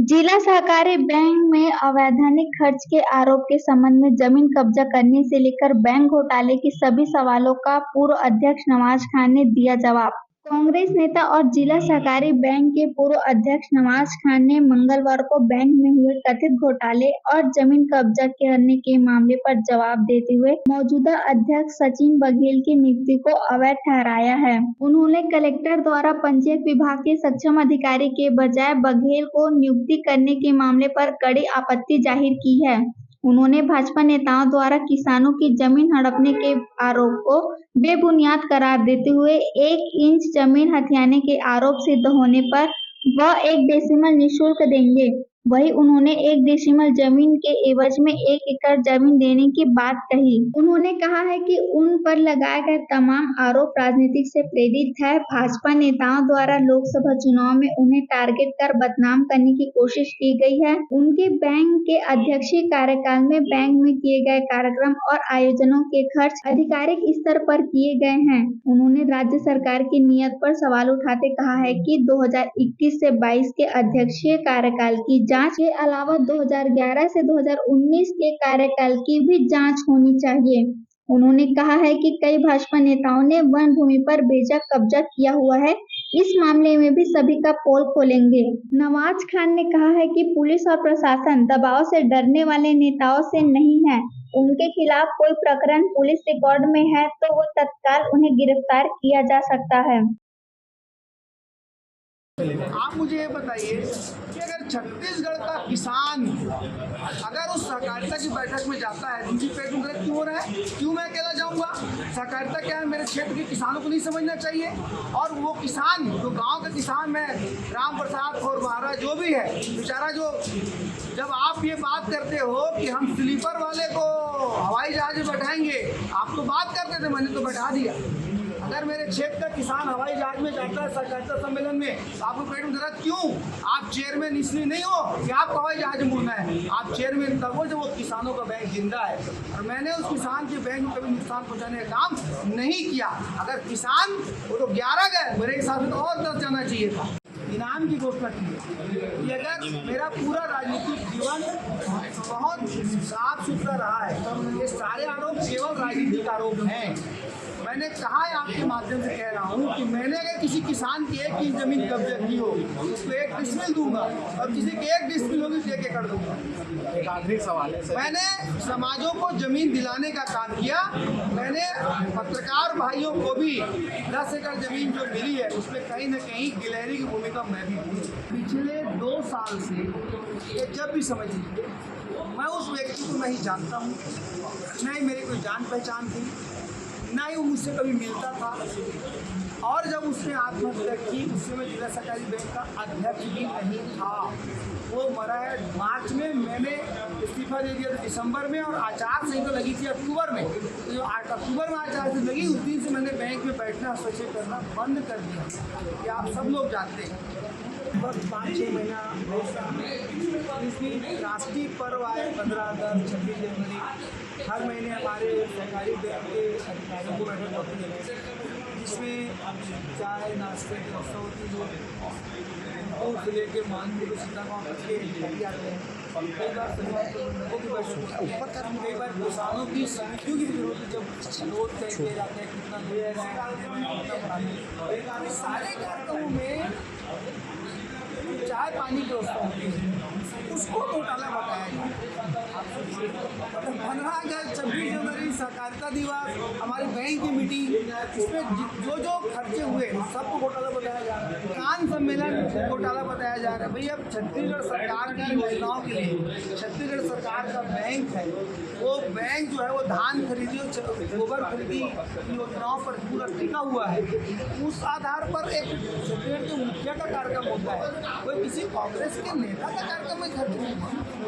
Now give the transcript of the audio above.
जिला सहकारी बैंक में अवैधानिक खर्च के आरोप के संबंध में जमीन कब्जा करने से लेकर बैंक घोटाले के सभी सवालों का पूर्व अध्यक्ष नवाज खान ने दिया जवाब। कांग्रेस नेता और जिला सहकारी बैंक के पूर्व अध्यक्ष नवाज खान ने मंगलवार को बैंक में हुए कथित घोटाले और जमीन कब्जा करने के मामले पर जवाब देते हुए मौजूदा अध्यक्ष सचिन बघेल की नियुक्ति को अवैध ठहराया है। उन्होंने कलेक्टर द्वारा पंचायत विभाग के सक्षम अधिकारी के बजाय बघेल को नियुक्ति करने के मामले पर कड़ी आपत्ति जाहिर की है। उन्होंने भाजपा नेताओं द्वारा किसानों की जमीन हड़पने के आरोप को बेबुनियाद करार देते हुए 1 इंच जमीन हथियाने के आरोप सिद्ध होने पर वह 1 डेसिमल निःशुल्क देंगे। वहीं उन्होंने 1 डेसिमल जमीन के एवज में 1 एकड़ जमीन देने की बात कही। उन्होंने कहा है कि उन पर लगाए गए तमाम आरोप राजनीतिक से प्रेरित है। भाजपा नेताओं द्वारा लोकसभा चुनाव में उन्हें टारगेट कर बदनाम करने की कोशिश की गई है। उनके बैंक के अध्यक्षीय कार्यकाल में बैंक में किए गए कार्यक्रम और आयोजनों के खर्च आधिकारिक स्तर पर किए गए हैं। उन्होंने राज्य सरकार की नीयत पर सवाल उठाते कहा है कि 2021 से 22 के अध्यक्षीय कार्यकाल की जांच के अलावा 2011 से 2019 के कार्यकाल की भी जांच होनी चाहिए। उन्होंने कहा है कि कई भाजपा नेताओं ने वन भूमि पर बेजा कब्जा किया हुआ है। इस मामले में भी सभी का पोल खोलेंगे। नवाज खान ने कहा है कि पुलिस और प्रशासन दबाव से डरने वाले नेताओं से नहीं है। उनके खिलाफ कोई प्रकरण पुलिस रिकॉर्ड में है तो वो तत्काल उन्हें गिरफ्तार किया जा सकता है। आप मुझे ये बताइए कि अगर छत्तीसगढ़ का किसान अगर उस सहकारिता की बैठक में जाता है, उनकी पेट में दर्द क्यों हो रहा है, क्यों मैं अकेला जाऊंगा? सहकारिता क्या है मेरे क्षेत्र के किसानों को नहीं समझना चाहिए? और वो किसान जो गांव का किसान में राम प्रसाद खोरबारा जो भी है बेचारा, जो जब आप ये बात करते हो कि हम स्लीपर वाले को हवाई जहाज में बैठाएंगे, आप तो बात करते थे, मैंने तो बैठा दिया। अगर मेरे क्षेत्र का किसान हवाई जहाज में जाता है सहकारिता सम्मेलन में, तो आपको पेट में दर्द क्यों? आप चेयरमैन इसलिए नहीं हो कि आपको हवाई जहाज में उड़ना है। आप चेयरमैन तब हो जब वो किसानों का बैंक जिंदा है, और मैंने उस किसान के बैंक में कभी नुकसान पहुंचाने का काम नहीं किया। अगर किसान वो तो 11 गए, मेरे हिसाब से तो और 10 जाना चाहिए था। इनाम की घोषणा की है कि अगर मेरा पूरा राजनीतिक जीवन बहुत साफ सुथरा रहा है, ये सारे आरोप केवल राजनीतिक आरोप हैं। मैंने कहा है, आपके माध्यम से कह रहा हूँ कि मैंने अगर किसी किसान की 1 इंच जमीन कब्जा की हो, उसको 1 डिसमिल दूंगा, और किसी की 1 डिसमिल होगी तो 1 एकड़ दूंगा। एक आखिरी सवाल है, मैंने समाजों को जमीन दिलाने का काम किया। मैंने पत्रकार भाइयों को भी 10 एकड़ जमीन जो मिली है उसमें कहीं न कहीं गिलहरी की भूमिका मैं भी हूँ। पिछले 2 साल से जब भी समझ लीजिए, मैं उस व्यक्ति को नहीं जानता हूँ, न ही मेरी कोई जान पहचान थी, ना ही वो मुझसे कभी मिलता था। और जब उसने आत्महत्या की, उससे मैं जिला सहकारी बैंक का अध्यक्ष भी नहीं था। वो मरा है मार्च में, मैंने इस्तीफा दे दिया था दिसंबर में, और आचार संहिता लगी थी अक्टूबर में। तो जो अक्टूबर में आचार संहिता लगी, उस दिन से मैंने बैंक में बैठना, हस्तक्षेप करना बंद कर दिया। कि आप सब लोग जानते हैं, बस 5-6 महीना राष्ट्रीय पर्व आए, 15 अगस्त, 26 जनवरी, हर महीने हमारे सरकारी बैंक के अधिकारियों को बैठक होती है, जिसमें चाय नाश्ते की व्यवस्था होती है। और जिले के मानपुर सीधा गाँव तक के अधिकारी आते हैं। कई बार प्रबंधकों की बैठक, कई बार किसानों की समितियों की जरूरत है, जब लोड तय किए जाते हैं कितना दूर सारे कार्यक्रमों में चाय पानी की व्यवस्था होती है, उसको घोटाला बताया जाए। 15 अगस्त, 26 जनवरी, सहकारिता दिवस, हमारी बैंक की मीटिंग, इसमें जो खर्चे हुए सबको घोटाला बताया जा रहा है। किसान सम्मेलन घोटाला बताया जा रहा है। भाई अब छत्तीसगढ़ सरकार की योजनाओं के लिए छत्तीसगढ़ सरकार का बैंक है, वो बैंक जो है वो धान खरीदी और गोबर खरीदी योजनाओं पर पूरा टिका हुआ है। उस आधार पर एक छत्तीसगढ़ के मुखिया का कार्यक्रम होता है, कोई किसी कांग्रेस के नेता का कार्यक्रम में खर्च नहीं हुआ।